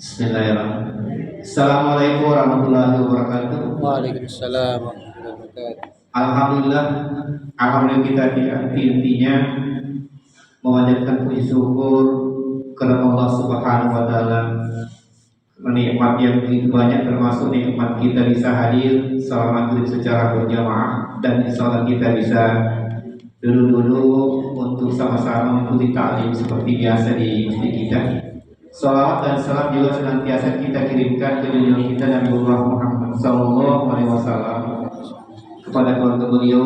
Bismillahirrahmanirrahim. Assalamualaikum warahmatullahi wabarakatuh. Waalaikumsalam warahmatullahi wabarakatuh. Alhamdulillah, alhamdulillah kita intinya memanjatkan puji syukur kepada Allah Subhanahu wa taala. Nikmat yang begitu banyak, termasuk nikmat kita bisa hadir salat maghrib secara berjamaah, dan insyaallah kita bisa dulu untuk sama-sama mengikuti taklim seperti biasa di masjid kita. Salawat dan salam juga senantiasa kita kirimkan ke junjungan kita Nabi Muhammad SAW, kepada keluarga beliau,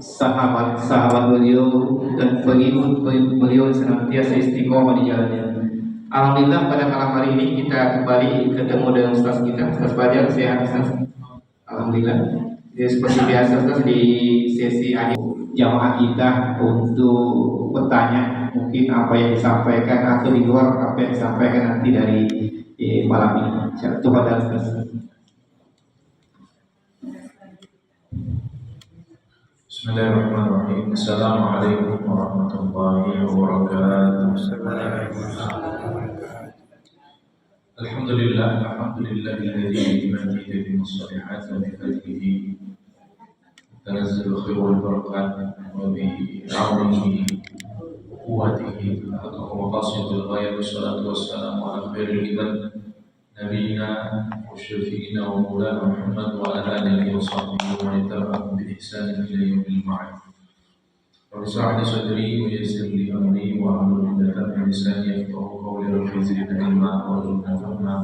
sahabat-sahabat beliau, dan pengikut beliau senantiasa istiqomah di jalannya. Alhamdulillah, pada malam hari ini kita kembali ketemu dengan Ustaz kita, Ustaz Fajar. Sehat Ustaz? Alhamdulillah. Jadi seperti biasa Ustaz, di sesi akhir jamaah kita untuk bertanya mungkin apa yang disampaikan atau di luar apa yang disampaikan nanti dari malam ini. Coba dan Bismillahirrahmanirrahim. Assalamualaikum warahmatullahi wabarakatuh. Alhamdulillah, alhamdulillahilladzi bimannihi bis-salihati wa bi fadlihi tanazzalu khairul barakat wa bi 'aunihi quwwatihi wa qasidul ghayb wassalatu wassalamu ala khairil ibad nabiyina wa syafi'ina wa maulana Muhammad wa ala alihi wa sahbihi wa man tabi'ahum bi ihsanin ila yaumil ba'ts. Rabbi shrah li sadri wa yassir li amri wa hlul 'uqdatam min lisani yafqahu qawli. Rabbi zidni ilma warzuqna fahma.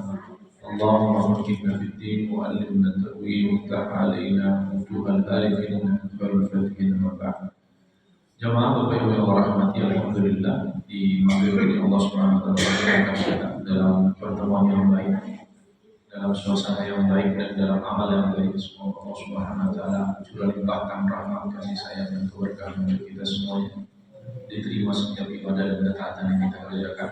Allahumma faqqihna fid din wa 'allimna at-ta'wil waftah 'alaina futuhal arifin wal fatihin wa ba'd. Jamaah Bapak Ibu yang rahmati, alhamdulillah di maghrib ini Allah Subhanahu wa taala kita dalam pertemuan yang baik, dalam suasana yang baik, dan dalam amal yang baik. Semoga Allah Subhanahu wa taala curah limpahkan rahmat, kasih sayang, dan keberkahan untuk kita semuanya, diterima setiap ibadah dan ketaatan yang kita kerjakan.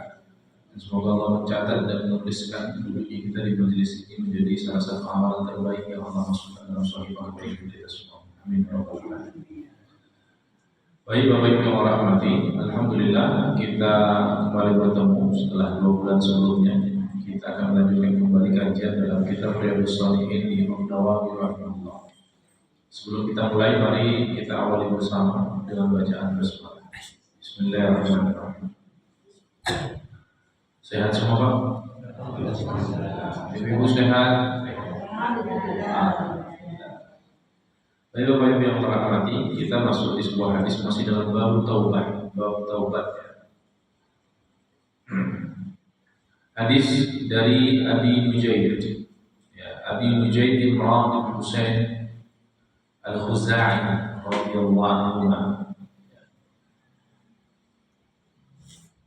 Dan semoga Allah mencatat dan menuliskan duduknya kita di majelis ini menjadi salah satu amalan terbaik yang Allah masukkan dalam sahifah kebaikan kita semua. Amin ya rabbal alamin. Baik Bapak Ibu yang rahmati, alhamdulillah kita kembali bertemu setelah 2 bulan sebelumnya. Kita akan melanjutkan kembali kajian dalam kitab Riyadhus Shalihin di Imam Nawawi rahimahullah. Sebelum kita mulai, mari kita awali bersama dengan bacaan basmalah. Bismillahirrahmanirrahim. Sehat semua Pak? Ibu sehat? Baik Bapak Ibu yang terhormati, kita masuk di sebuah hadis masih dalam bab taubat, Hadis dari Abi Mujaid, Abi Mujaid Imran bin Husain Al-Khuzai radhiyallahu anhu.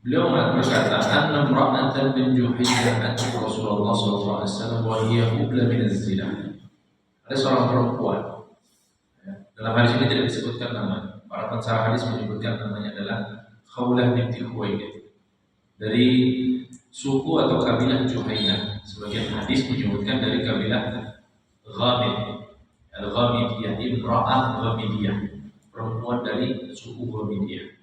Beliau berkata, "Anna imra'atan min Juhaynah atat Rasulullah sallallahu alaihi wasallam wa hiya ubla min az-zina." Ada seorang perempuan. Dalam hadis ini tidak disebutkan nama. Para pensarah hadis menyebutkan namanya adalah Khawlah binti Khuwailid, dari suku atau kabilah Juhaynah. Sebagian hadis menyebutkan dari kabilah Ghamid, Al-Ghamidiyah, imra'ah Ghamidiyah, perempuan dari suku Ghamidiyah.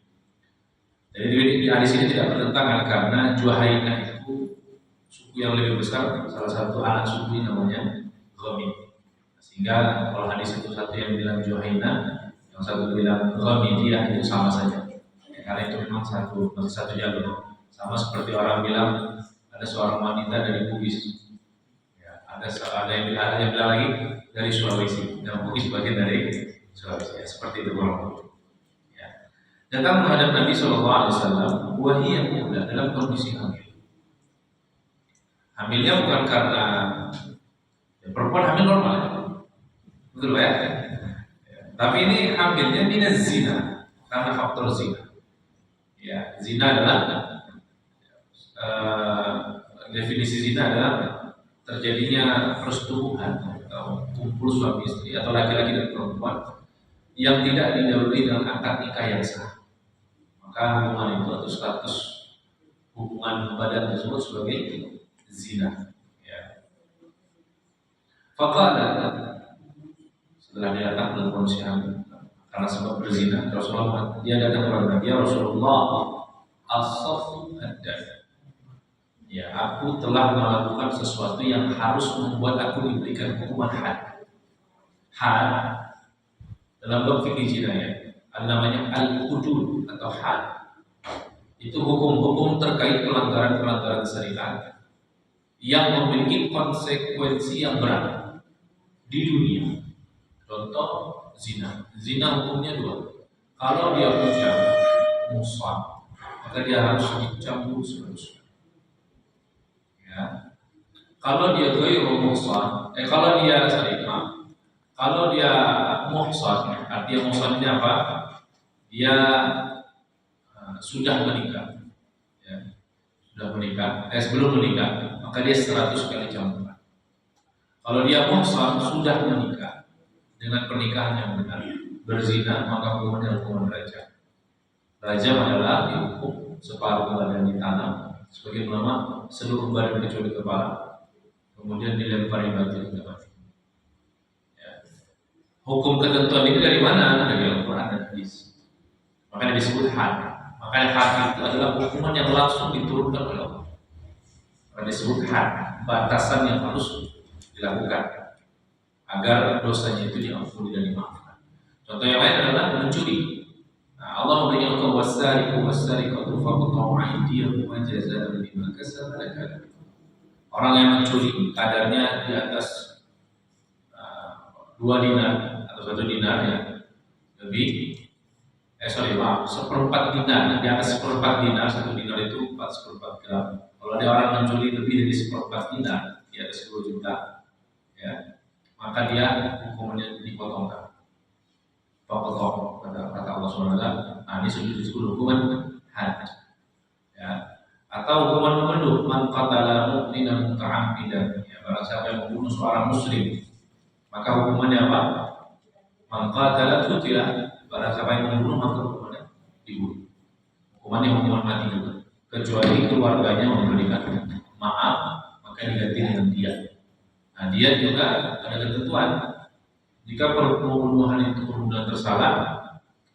Jadi di hadis ini tidak bertentangan, karena Juhaynah itu suku yang lebih besar. Salah satu anak suku namanya Ghamid. Sehingga kalau hadis itu satu yang bilang Juhaynah, yang satu bilang Ghamidiyah, itu sama saja. Karena itu memang masih satu jalur. Sama seperti orang bilang ada seorang wanita dari Bugis. Ada yang bilang lagi dari Sulawesi. Dan Bugis bagian dari Sulawesi. Seperti itu kurang. Datang menghadap Nabi SAW, wahiyah muda, dalam kondisi hamil. Hamilnya bukan karena perempuan hamil normal, betul ya? Tapi ini hamilnya minaz zina, karena faktor zina. Zina adalah definisi zina adalah terjadinya persetubuhan atau kumpul suami istri atau laki-laki dan perempuan yang tidak didahului dengan akad nikah yang sah. Maka hubungan itu atau status hubungan badan tersebut sebagai zina. Faqala, setelah dia datang dalam kondisi hamil karena sebab berzina, dia datang kepada Nabi, ya Rasulullah, as-safu ad-dam, Ya, aku telah melakukan sesuatu yang harus membuat aku diberikan hukuman had. Had dalam bab fikih jinayah ada namanya al-hudud atau had. Itu hukum-hukum terkait pelanggaran-pelanggaran syariat yang memiliki konsekuensi yang berat di dunia. Contoh zina. Zina hukumnya dua. Kalau dia bujang, musab, maka dia harus dicambuk seharusnya. Ya. Kalau dia ghairu muhsan, kalau dia kalau dia muhsan, artinya muhsan ini apa? Dia sudah menikah, ya, sudah menikah, sebelum menikah, maka dia 100 kali cambukan. Kalau dia muhsan sudah menikah dengan pernikahan yang benar, berzina, maka hukumannya hukuman rajam. Rajam adalah dihukum separuh badan ditanam, sebagai ulama seluruh badan kecuali kepala, kemudian dilempari batu hingga mati. Ya. Hukum ketentuan ini dari mana? Dari Al-Quran dan Hadis. Makanya disebut had. Makanya had itu adalah hukuman yang langsung diturunkan oleh Allah. Makanya disebut had, batasan yang harus dilakukan agar dosanya itu diampuni dan dimaafkan. Contoh yang lain adalah mencuri. Nah, Allah memberikan hukum wasariqu wasariqatu faqta'u aydiyahuma jazaa'an bima kasaba nakala. Orang yang mencuri kadarnya di atas 2 dinar atau 1 dinar ya, lebih seperempat dinar, di atas seperempat dinar. 1 dinar itu 4/4 gram. Kalau ada orang mencuri lebih dari seperempat dinar, di atas 10 juta, ya, maka dia hukumannya dipotongkan. Pokok kata Allah SWT, ini sudah disebut hukuman had. Ya. Atau hukuman membunuh, man qatala mu'minan muta'ammidan, ya, barang siapa yang membunuh seorang muslim, maka hukumannya apa? Man qatala qutila, barang siapa yang membunuh maka hukumannya dibunuh. Hukumannya hukuman mati juga, kecuali keluarganya memberikan maaf, maka diganti dengan dia. Nah, dia juga ada ketentuan. Jika pembunuhan itu pembunuhan tersalah,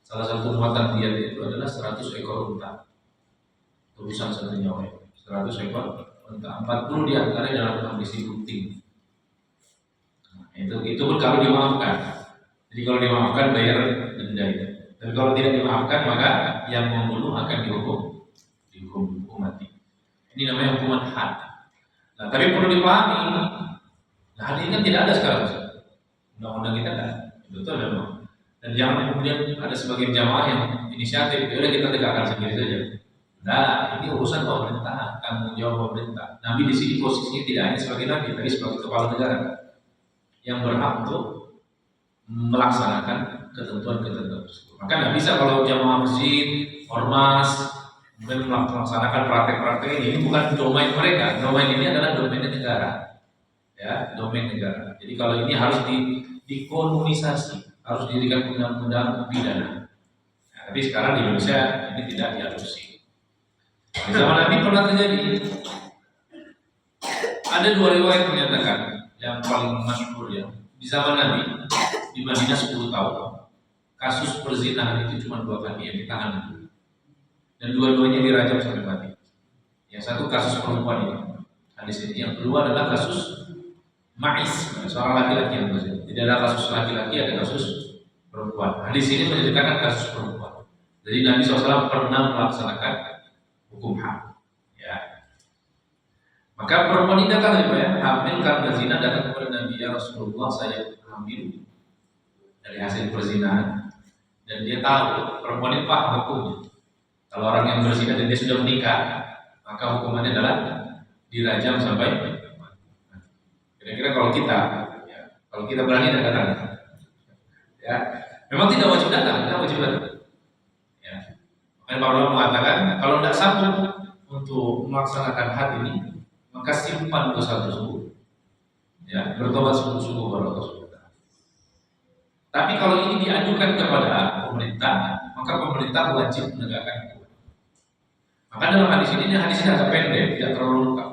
salah satu muatan dia itu adalah 100 ekor unta. Tulisan 1 nyawa, 100 ekor unta, 40 diantaranya dalam kondisi gunting. Nah, itu pun kalau dimaafkan. Jadi kalau dimaafkan bayar denda itu. Tapi kalau tidak dimaafkan maka yang membunuh akan dihukum mati. Ini namanya hukuman had. Nah, tapi perlu dipahami, nah ini kan tidak ada sekarang. Undang-undang kita kan, betul memang. Dan jangan kemudian ada sebagian jamaah yang inisiatif, ya udah kita tegakkan sendiri saja. Nah, ini urusan pemerintah, tanggung jawab pemerintah. Nabi di sini posisinya tidak hanya sebagai nabi, tapi sebagai kepala negara yang berhak untuk melaksanakan ketentuan-ketentuan tersebut. Maka tidak bisa kalau jamaah masjid, ormas, kemudian melaksanakan praktek-praktek ini bukan domain mereka. Domain ini adalah domain negara. Ya, domain negara. Jadi kalau ini harus dikomunisasi, harus didirikan undang-undang pidana. Nah, tapi sekarang di Indonesia ini tidak diadopsi. Di zaman Nabi pernah terjadi. Ada 2 riwayat menyatakan yang paling masyhur ya. Di zaman Nabi di Madinah 10 tahun, kasus perzinahan itu cuma 2 kali yang ditangani. Dan dua-duanya dirajam sampai mati. Yang satu kasus perempuan ini, hadis ini. Yang kedua adalah kasus Ma'is, seorang laki-laki yang berzina. Tidak ada kasus laki-laki, ada kasus perempuan. Hadis ini menceritakan kasus perempuan. Jadi Nabi SAW pernah melaksanakan hukum had. Ya. Maka perempuan ini datang dari mana? Hamil karena zina, datang kepada Nabi, ya Rasulullah, saya hamil dari hasil perzinahan. Dan dia tahu perempuan ini paham hukumnya. Kalau orang yang berzina dan dia sudah menikah, maka hukumannya adalah dirajam sampai. Kira-kira kalau kita berani datang, ya, memang tidak wajib datang, kita wajib datang. Ya. Makanya para ulama mengatakan kalau tidak sanggup untuk melaksanakan had ini, maka simpan dosa tersebut. Ya, bertobat sungguh-sungguh kepada Allah SWT. Tapi kalau ini diajukan kepada pemerintah, maka pemerintah wajib menegakkan hukum. Maka dalam hadis ini hadisnya agak pendek, tidak terlalu lengkap.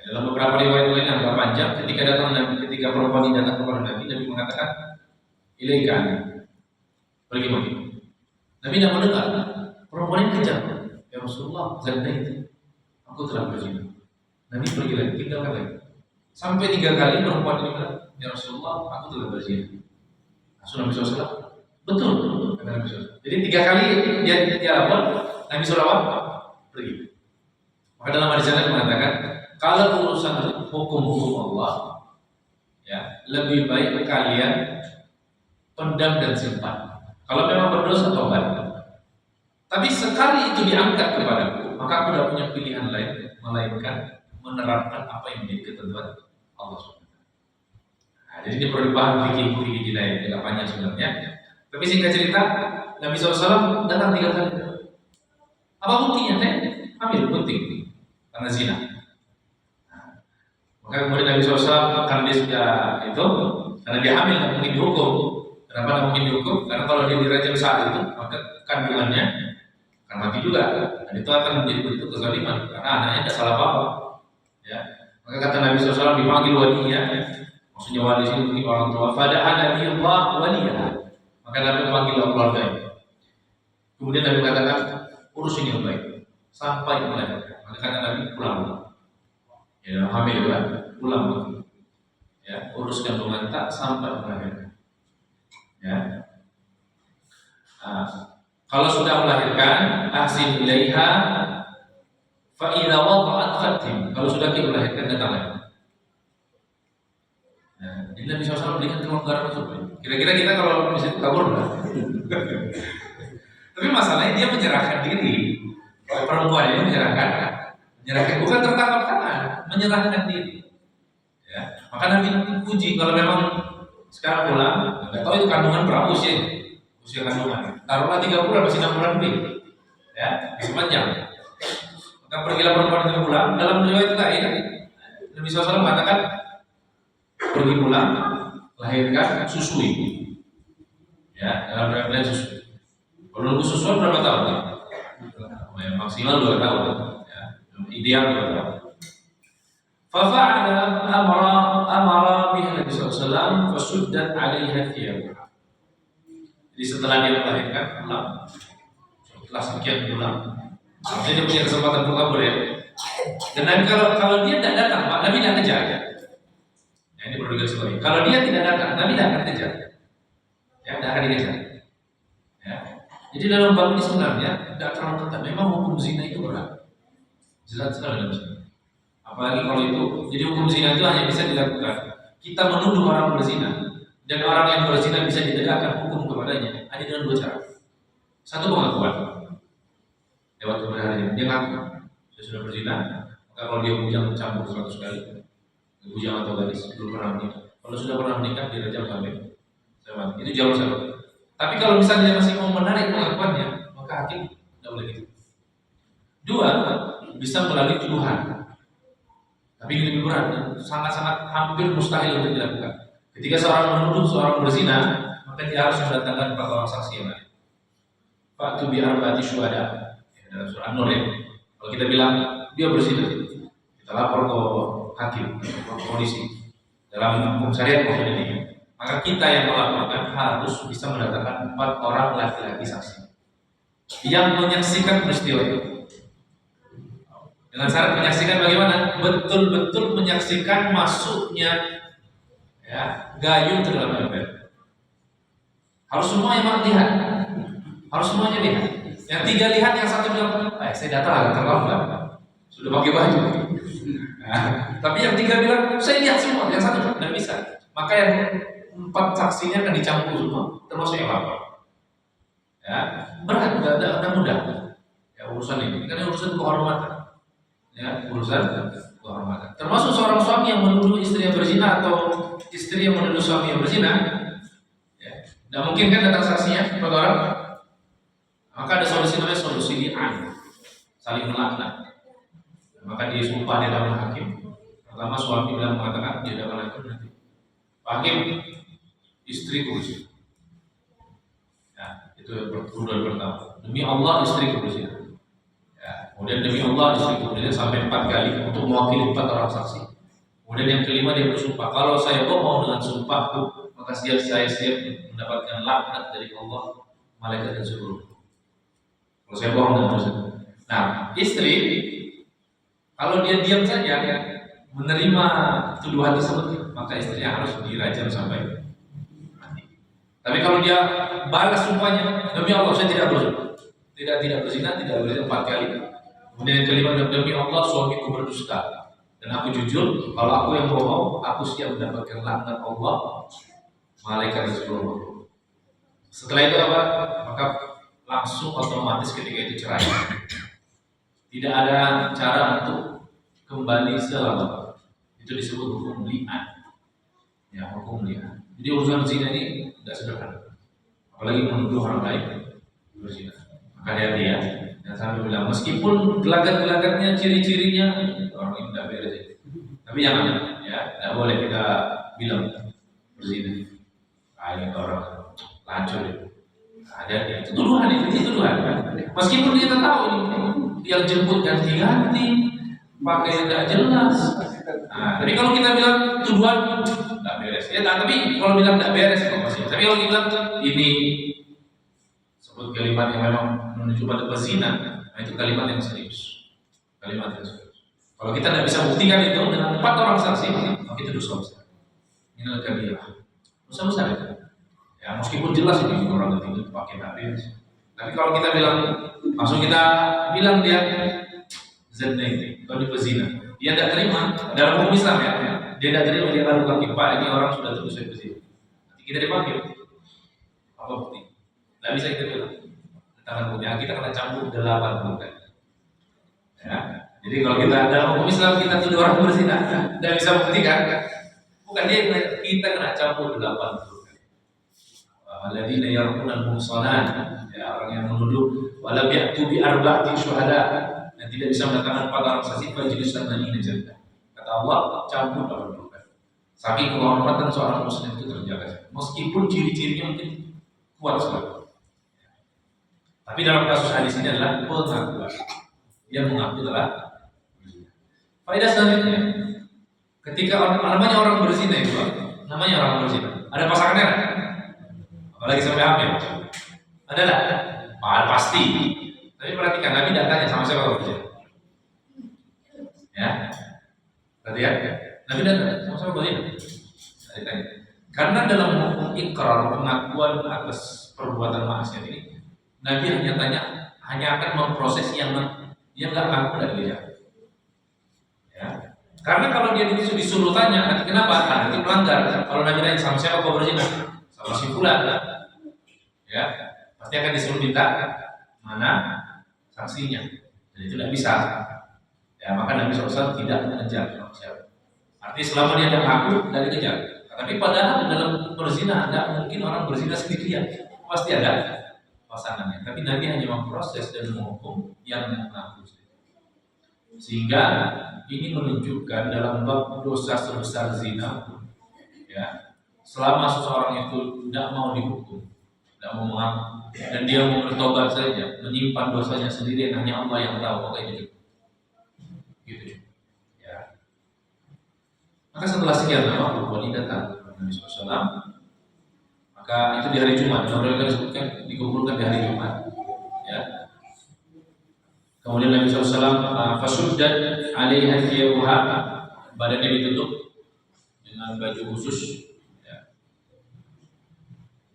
Dalam beberapa riwayat lain yang agak panjang, ketika perempuan ini datang kepada Nabi, Nabi mengatakan, "Ilaikan, pergi mati." Nabi tidak mendengar. Perempuan ini kejar, "Ya Rasulullah, zina itu, aku telah berzina." Nabi pergi lagi, tinggalkan lagi. Sampai 3 kali perempuan ini bilang, ya Rasulullah, aku telah berzina. Nabi SAW, betul, kata Nabi SAW. Jadi 3 kali dia lapor, Nabi SAW pergi. Maka dalam hadis yang mengatakan, kalau urusan hukum-hukum Allah, ya lebih baik kalian pendam dan simpan. Kalau memang berdosa tobat. Tapi sekali itu diangkat kepadaku, maka aku tidak punya pilihan lain melainkan menerapkan apa yang menjadi ketentuan Allah SWT. Nah, jadi ini perlu dipahami fikih jinayah, tidak panjang sebenarnya. Tapi singkat cerita, Nabi SAW datang 3 kali. Apa buktinya? Ambil penting karena zina. Nah, maka kemudian Nabi SAW karena dia sudah itu, karena dia hamil tidak mungkin dihukum. Kenapa tidak mungkin dihukum? Karena kalau dia dirajam saat itu, maka kandungannya akan mati juga. Dan itu akan menjadi bentuk kezaliman karena anaknya tidak salah apa-apa. Ya, maka kata Nabi SAW dipanggil walinya, maksudnya wali sini orang tua. Fada'a Nabiullah waliyah. Maka Nabi memanggil keluarganya. Kemudian Nabi katakan urus ini yang baik sampai melahirkan. Maka kata Nabi pulang. Ya, hamil juga pulang. Ya, urus kandungan tak sampai melahirkan. Ya. Kalau sudah melahirkan, ahsin ilaiha fa idza wada'at fatim. Kalau sudah kita melahirkan datang lagi. Nah, jadi Nabi SAW berikan kelonggaran tersebut. Kira-kira kita kalau bisa kabur enggak? Tapi masalahnya dia menyerahkan diri. Perempuan ini menyerahkan bukan tertangkap tangan, menyerahkan diri. Ya, maka Nabi puji kalau memang sekarang pulang, nggak tahu itu kandungan berapa usia kandungan. Taruhlah 3 bulan, masih 6 bulan lebih. Ya, masih panjang. Maka pergilah perempuan itu pulang. Dalam riwayat lain, Nabi SAW mengatakan pergi pulang, lahirkan, susui. Ya, dalam riwayat lain susui. Kalau nunggu susuan berapa tahun? Ya, maksimal 2 tahun. Ya, ideal 2 tahun. Fafa'ala amara biha Nabi SAW fasuddat 'alaiha thiyabah. Jadi setelah dia melahirkan pulang, setelah sekian bulan, artinya dia punya kesempatan untuk kabur ya. Dan Nabi kalau dia tidak datang, Pak, Nabi tidak kejar. Ya, ini perlu digarisbawahi. Kalau dia tidak datang, Nabi tidak akan kejar. Ya, tidak akan dikejar. Ya. Jadi dalam bab ini sebenarnya tidak terlalu ketat. Memang hukum zina itu berat. Jelas sekali dalam zina. Apalagi kalau itu, jadi hukum zina itu hanya bisa dilakukan kita menuduh orang berzina dan orang yang berzina bisa ditegakkan hukum kepadanya hanya dengan 2 cara. Satu, pengakuan lewat kebenaran dia ngaku saya sudah berzina, maka kalau dia bujang campur 100 kali, bujang atau gadis belum pernah menikah. Kalau sudah pernah menikah dirajam sampai mati. Itu jalur satu. Tapi kalau misalnya dia masih mau menarik pengakuannya, maka hakim tidak boleh gitu. 2, bisa melalui tuduhan. Tapi ini lebih berat, sangat-sangat hampir mustahil untuk dilakukan. Ketika seorang menuduh seorang berzina, maka dia harus mendatangkan 4 orang saksi yang lain. Fa'tu bi arba'ati syuhada. Dalam surah An-Nur ya. Kalau kita bilang dia berzina, kita lapor ke hakim, ke polisi. Dalam hukum syariat maksudnya ini. Maka kita yang melaporkan harus bisa mendatangkan 4 orang laki-laki saksi yang menyaksikan peristiwa itu. Dengan syarat menyaksikan bagaimana? Betul-betul menyaksikan masuknya ya, gayung ke dalam ember. Harus semua yang lihat. Harus semuanya lihat. Yang 3 lihat, yang 1 bilang, saya datang agak terlambat. Sudah pakai baju. Nah, tapi yang 3 bilang, saya lihat semua. Yang 1 tidak bisa. Maka yang 4 saksinya akan dicampur semua, termasuk yang lapor. Ya, berat, tidak mudah. Ya, urusan ini karena urusan kehormatan. Ya, urusan kehormatan. Termasuk seorang suami yang menuduh istri yang berzina atau istri yang menuduh suami yang berzina. Ya, tidak mungkin kan datang saksinya 4 orang. Maka ada solusi namanya solusi li'an, saling melaknat. Maka disumpah di hadapan hakim. Pertama suami bilang mengatakan dia tidak akan nanti. Hakim, istriku berzina. Ya, itu tuduhan pertama. Demi Allah istriku berzina. Ya, kemudian demi Allah istriku berzina sampai 4 kali untuk mewakili 4 orang saksi. Kemudian yang kelima dia bersumpah, kalau saya bohong dengan sumpahku, maka saya siap mendapatkan laknat dari Allah, malaikat dan seluruh. Kalau saya bohong dengan dosa. Nah, istri Kalau dia diam saja ya, menerima tuduhan tersebut, maka istrinya harus dirajam sampai mati. Tapi kalau dia balas sumpahnya, demi Allah saya tidak berzina, tidak berzina 4 kali. Kemudian yang kelima, demi Allah suamiku berdusta dan aku jujur, kalau aku yang bohong, aku siap mendapatkan laknat Allah, malaikat dan seluruh makhluk. Setelah itu apa? Maka langsung otomatis ketika itu cerai. Tidak ada cara untuk kembali selama. Itu disebut hukum li'an. Ya, hukum li'an. Jadi urusan zina ini tidak sederhana. Apalagi menuduh orang lain berzina. Maka hati-hati ya. Dan sampai bilang meskipun gelagat-gelagatnya, ciri-cirinya orang ini tidak beres. Tapi jangan ya, tidak boleh kita bilang berzina. Ini orang lancur ya. Ada itu tuduhan, itu tuduhan. Meskipun kita tahu ini yang jemput ganti-ganti, pakai yang tidak jelas. Nah, tapi kalau kita bilang tuduhan tidak beres, ya. Tapi kalau bilang tidak beres, masih. Tapi kalau kita bilang ini sebut kalimat yang memang menuju pada perzina, nah itu kalimat yang serius. Kalimat yang serius. Kalau kita tidak bisa buktikan itu dengan 4 orang saksi, maka itu dosa besar. Ini adalah kabirah. Dosa besar itu. Ya, meskipun jelas ini orang ketiga pakai beres. Tapi kalau kita bilang, langsung kita bilang dia zina ini, kalau dia pezina, dia tidak terima dalam hukum Islam ya. Dia tidak terima, dia lakukan Pak, ini orang sudah tuduh saya pezina. Nanti kita dipanggil, apa bukti? Tidak bisa kita bilang. Tangan bukti, kita kena campur 8 bukan. Ya. Jadi kalau kita dalam hukum Islam kita tuduh orang berzina, tidak bisa buktikan. Bukan dia, kita kena campur 8 bukan. Alladzina yarmuna al-muhsanat, ya, orang yang menuduh wala bi'tu bi arba'ati syuhada, dan tidak bisa mendatangkan 4 orang saksi fajlisan manina jaldah. Kata Allah, campur 8 bukan. Saking kehormatan seorang muslim itu terjaga. Meskipun ciri-cirinya mungkin kuat sekali. Tapi dalam kasus hadis ini adalah pengakuan. Dia mengaku telah berzina. Faedah selanjutnya, ketika namanya orang berzina itu, namanya orang berzina, ada pasangannya kan? Apalagi sampai hamil. Adalah pasti. Tapi perhatikan, Nabi tidak tanya sama siapa berzina. Ya, perhatikan. Nabi tidak tanya sama siapa berzina. Tanya. Karena dalam hukum ikrar, pengakuan atas perbuatan maksiat ini, Nabi hanya akan memproses yang dia nggak ngaku dan dia. Ya. Karena kalau dia disuruh tanya, nanti kenapa? Nanti melanggar. Kalau Nabi tanya sama siapa kau berzina? Sama si fulan. Ya, pasti akan disuruh minta mana saksinya. Dan itu tidak bisa. Ya, maka Nabi SAW tidak mengejar siapa. Artinya selama dia tidak ngaku, tidak dikejar. Tapi padahal dalam berzina, tidak mungkin orang berzina sendirian. Pasti ada pasangannya. Tapi Nabi hanya memproses dan menghukum yang mengaku. Sehingga ini menunjukkan dalam bab dosa sebesar zina, ya, selama seseorang itu tidak mau dihukum, tidak mau mengaku, dan dia mau bertobat saja, menyimpan dosanya sendiri, hanya Allah yang tahu, maka itu cukup. Gitu. Ya. Maka setelah sekian lama wanita datang Nabi SAW, maka itu di hari Jumat. Nabi disebutkan dikumpulkan di hari Jumat. Ya. Kemudian Nabi SAW fasuddat alaiha thiyabuha, badannya ditutup dengan baju khusus. Ya.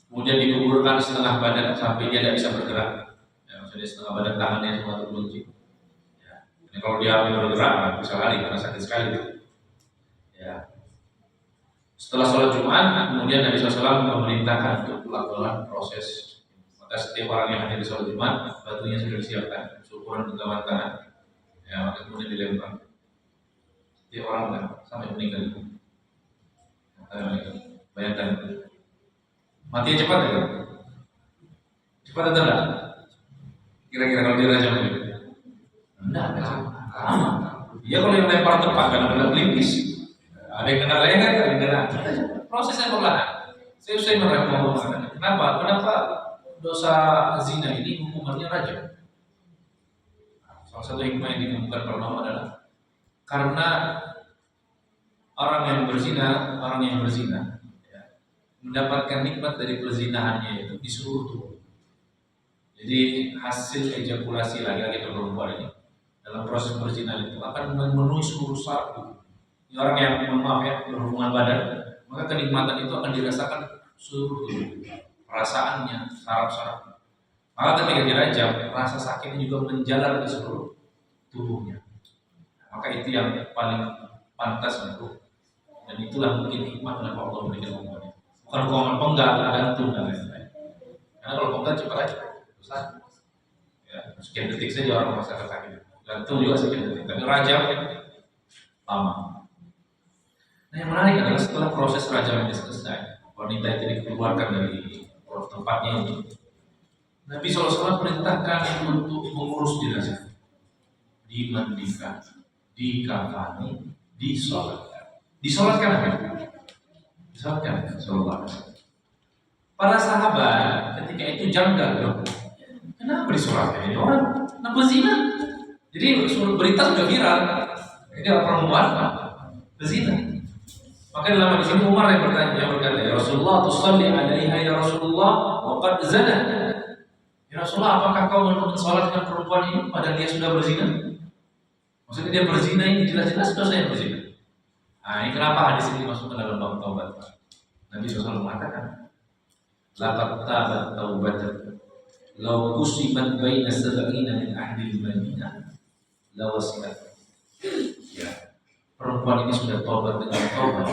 Kemudian dikuburkan setengah badan sampai dia tidak bisa bergerak. Ya, maksudnya setengah badan tangannya semua terkunci. Ya. Dan kalau dia bergerak bisa lari karena sakit sekali. Ya. Setelah sholat Jumat, kemudian Nabi SAW memerintahkan untuk melakukan proses. Maka setiap orang yang hadir di sholat Jumat, batunya sudah disiapkan, ukuran genggaman tangan. Ya, maka kemudian dilempar. Setiap orang kan sampai meninggal. Bayangkan, matinya cepat ya? Cepat atau tidak? Kira-kira kalau dia raja mati? Tidak, lama. Dia kalau yang lempar tepat, karena kena pelipis. Ada yang kena leher, ada yang kena. Prosesnya perlahan. Saya meremehkan. Kenapa dosa zina ini hukumannya rajam? Salah satu hikmah yang ditemukan para ulama adalah karena orang yang berzina ya, mendapatkan nikmat dari perzinahannya itu di seluruh tubuh. Jadi hasil ejakulasi laki-laki atau perempuan ini dalam proses perzinahan itu akan memenuhi seluruh syarat itu. Ini orang yang mohon maaf ya berhubungan badan, maka kenikmatan itu akan dirasakan seluruh tubuh, perasaannya, saraf-saraf. Maka ketika dirajam, rasa sakitnya juga menjalar di seluruh tubuhnya. Maka itu yang paling pantas untuk, dan itulah mungkin hikmah kenapa Allah memberikan hukuman. Bukan hukuman penggal, gantung dan lain-lain. Karena kalau penggal cepat aja, susah. Ya, sekian detik saja orang merasakan sakit. Gantung juga sekian detik, tapi rajam lama. Nah yang menarik adalah setelah proses rajam ini selesai, wanita itu dikeluarkan dari tempatnya ini. Nabi SAW perintahkan untuk mengurus jenazah, dimandikan, dikafani, disolatkan. Disolatkan apa? Disolatkan, sallallahu alaihi wasallam. Para sahabat ketika itu janggal dong. Kenapa disolatkan ini orang? Kenapa zina? Jadi berita sudah viral. Ini perempuan berzina. Maka dalam hadis ini Umar yang berkata, ya Rasulullah, tusalli alaiha ya Rasulullah, wa qad zana. Ya Rasulullah, apakah kau mensolatkan perempuan ini padahal dia sudah berzina? Maksudnya dia berzina ini jelas-jelas dosa yang berzina. Nah, ini kenapa hadis ini masuk ke dalam bab taubat? Nabi SAW mengatakan, laqad tabat taubatan law qusimat baina sab'ina min ahli al-Madinah la wasilat. Ya, perempuan ini sudah taubat dengan taubat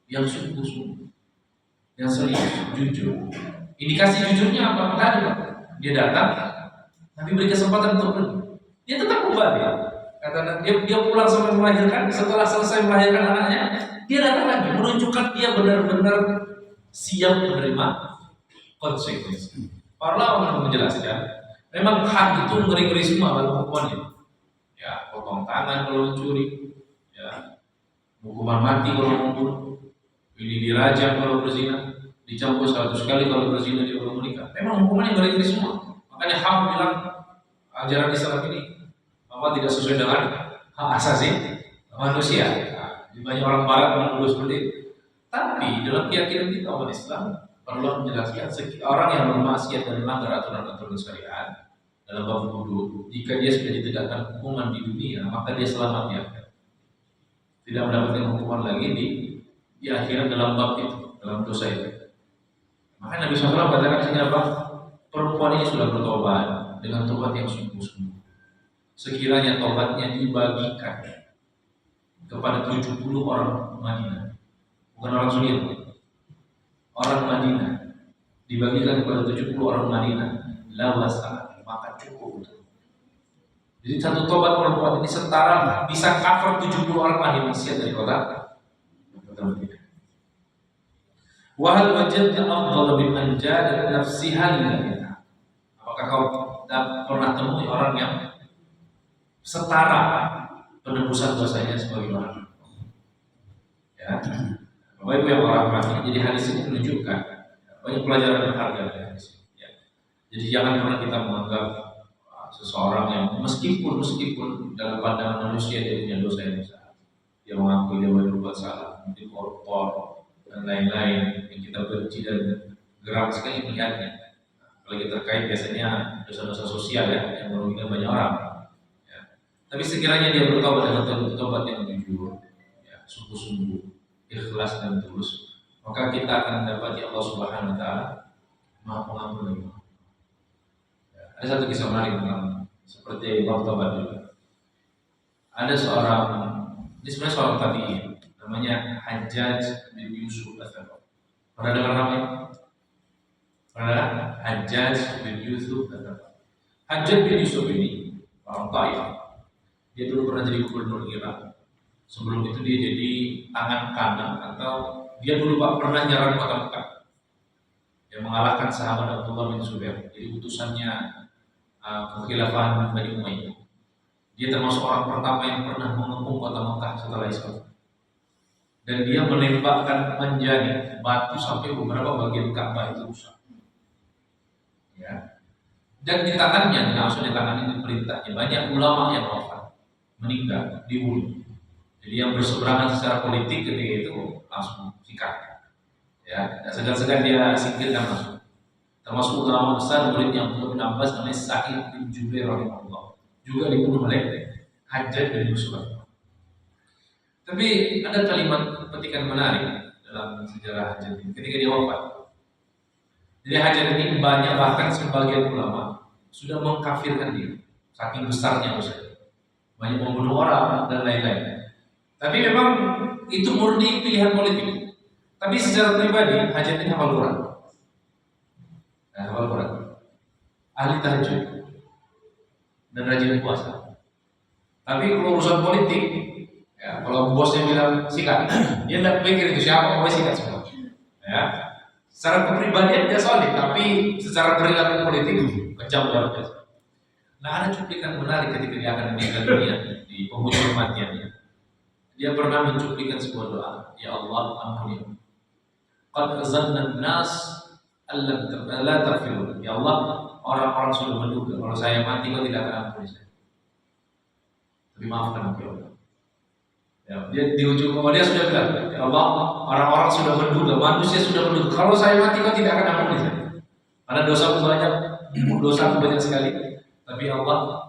yang sungguh-sungguh, yang serius, jujur. Indikasi jujurnya apa? Tadi Pak, dia datang, Nabi beri kesempatan untuk pergi. Dia tetap kembali. Kata dia pulang sampai melahirkan, setelah selesai melahirkan anaknya, dia datang lagi menunjukkan dia benar-benar siap menerima konsekuensi. Para ulama menjelaskan, memang hak itu ngeri-ngeri semua dalam hukumannya. Ya, potong tangan kalau mencuri, ya, hukuman mati kalau membunuh, ini dirajam kalau berzina, dicampur 100 kali kalau berzina dia belum menikah. Memang hukumannya ngeri-ngeri semua. Makanya HAM bilang ajaran Islam ini apa tidak sesuai dengan hak asasi manusia. Nah, banyak orang Barat menuduh seperti itu. Tapi dalam keyakinan kita umat Islam perlu menjelaskan orang yang bermaksiat dan melanggar aturan-aturan syariat dalam bab wudu, jika dia sudah ditegakkan hukuman di dunia, maka dia selamat ya. Tidak mendapatkan hukuman lagi di akhirat dalam bab itu, dalam dosa itu. Maka Nabi SAW katakan sini apa? Perempuan ini sudah bertobat dengan tobat yang sungguh-sungguh. Sekiranya tobatnya dibagikan kepada 70 orang Madinah, bukan orang Suriah, orang Madinah, dibagikan kepada 70 orang Madinah, lawasa, maka cukup. Jadi satu tobat perempuan ini setara bisa cover 70 orang Madinah siap dari kota Madinah. Wahal wajadna afdal min an jadat nafsiha lillah. Apakah kau pernah temui orang yang setara penebusan dosanya sebagaimana? Ya, Bapak Ibu yang rahmati, jadi hadis ini menunjukkan banyak pelajaran berharga dari hadis ini. Ya. Jadi jangan pernah kita menganggap seseorang yang meskipun dalam pandangan manusia dia punya dosa yang besar, dia mengakui dia berbuat salah, mungkin koruptor dan lain-lain yang kita benci dan geram sekali melihatnya. Apalagi terkait biasanya dosa-dosa sosial ya yang merugikan banyak orang. Ya. Tapi sekiranya dia bertobat dengan tobat yang jujur, ya, sungguh-sungguh, ikhlas dan tulus, maka kita akan mendapati Allah Subhanahu Wa Taala Maha Pengampun lagi. Ya. Ada satu kisah menarik tentang seperti bab tobat juga. Ada seorang, ini sebenarnya seorang tabi'in, namanya Hajjaj bin Yusuf Al-Thaqafi. Pernah dengar namanya? Pernah? Hajjaj bin Yusuf Al-Thaqafi. Hajjaj bin Yusuf ini orang Taif. Dia dulu pernah jadi gubernur Irak. Sebelum itu dia jadi tangan kanan atau dia dulu pernah nyerang kota Mekah. Dia mengalahkan sahabat Abdullah bin Zubair. Jadi utusannya kekhilafahan Bani Umayyah. Dia termasuk orang pertama yang pernah mengepung kota Mekah setelah Islam. Dan dia menembakkan manjani batu sampai beberapa bagian Ka'bah itu rusak. Ya. Dan di tangannya, langsung di tangannya diperintahnya banyak ulama yang wafat, meninggal, dibunuh. Jadi yang berseberangan secara politik ketika itu langsung sikat. Ya, dan segan-segan dia singkirkan langsung. Termasuk ulama besar muridnya Abdullah bin Abbas namanya Sa'id bin Jubair rahimahullah juga dibunuh oleh hajat dan nusrat. Tapi ada kalimat petikan menarik dalam sejarah hajat ini ketika dia wafat. Jadi hajat ini banyak, bahkan sebagian ulama sudah mengkafirkan dia, saking besarnya dosanya, banyak membunuh orang dan lain-lain. Tapi memang itu murni pilihan politik. Tapi secara pribadi hajat ini hafal Quran, hafal Quran, ahli tahajud dan rajin puasa. Tapi kalau urusan politik, ya, kalau bosnya bilang sikat, dia tidak pikir itu siapa, mau sikat semua. Ya, secara kepribadian dia solid, tapi secara perilaku politik kejam luar biasa. Nah, ada cuplikan menarik ketika dia akan meninggal dunia di penghujung kematiannya. Dia pernah mencuplikan sebuah doa, ya Allah ampuni. Qad zanna an-nas alla taghfirun. Ya Allah, orang-orang sudah menduga kalau saya mati kau tidak akan ampuni saya. Tapi maafkan aku ya Allah. Ya, dia di ujung dia sudah bilang, ya Allah, orang-orang sudah menduga, manusia sudah menduga kalau saya mati kau tidak akan ampuni saya. Karena dosa banyak sekali. Tapi Allah,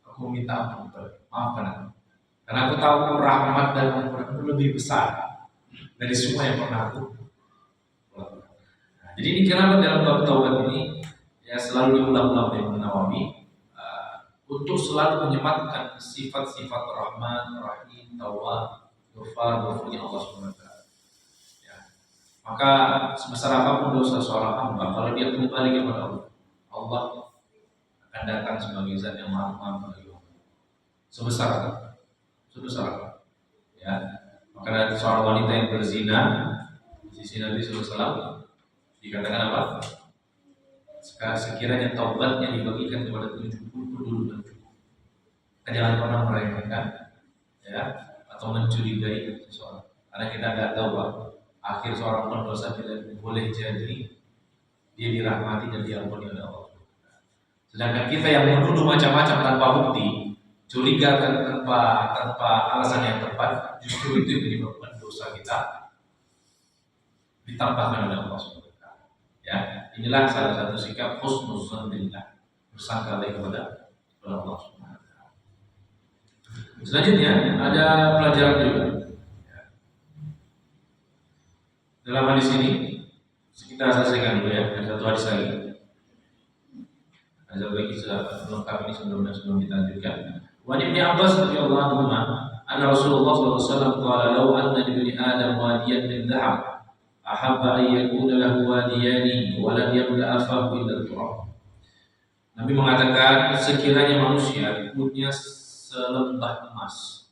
aku minta ampun, maafkan aku. Karena aku tahu rahmat dan ampun itu lebih besar dari semua yang pernah aku. Nah, jadi ini kenapa dalam bab taubat ini ya selalu diulang-ulang oleh Imam Nawawi untuk selalu menyematkan sifat-sifat Rahman, Rahim, Tawwab, Ghafar, Ghafurnya Allah SWT. Ya. Maka sebesar apapun dosa seorang hamba, kalau dia kembali kepada Allah, Allah akan datang sebagai zat yang maha bagi Allah. Sebesar ya. Maka ada seorang wanita yang berzina di sisi Nabi SAW dikatakan apa? Sekiranya taubatnya dibagikan kepada 70 penduduk, jangan pernah meremehkan ya atau mencurigai seseorang, karena kita tidak tahu Pak, akhir seorang pendosa tidak boleh jadi dia dirahmati dan diampuni oleh Allah. Sedangkan kita yang menuduh macam-macam tanpa bukti, curiga tanpa alasan yang tepat, justru itu yang menyebabkan dosa kita ditambahkan oleh Allah SWT. Ya, inilah salah satu sikap husnuzan billah, bersangka baik kepada Allah SWT. Selanjutnya ada pelajaran juga. Dalam hadis ini kita selesaikan dulu ya, ada satu hadis lagi. Ada lagi lengkap ini sebelum kita lanjutkan. Wa Ibnu Abbas radhiyallahu anhu anna Rasulullah sallallahu alaihi wasallam qala law anna li bani Adam wadiyan min dhahab ahabba an yakuna lahu wadiyani wa lam yamla afahu illa turab. Nabi mengatakan sekiranya manusia punya selembah emas,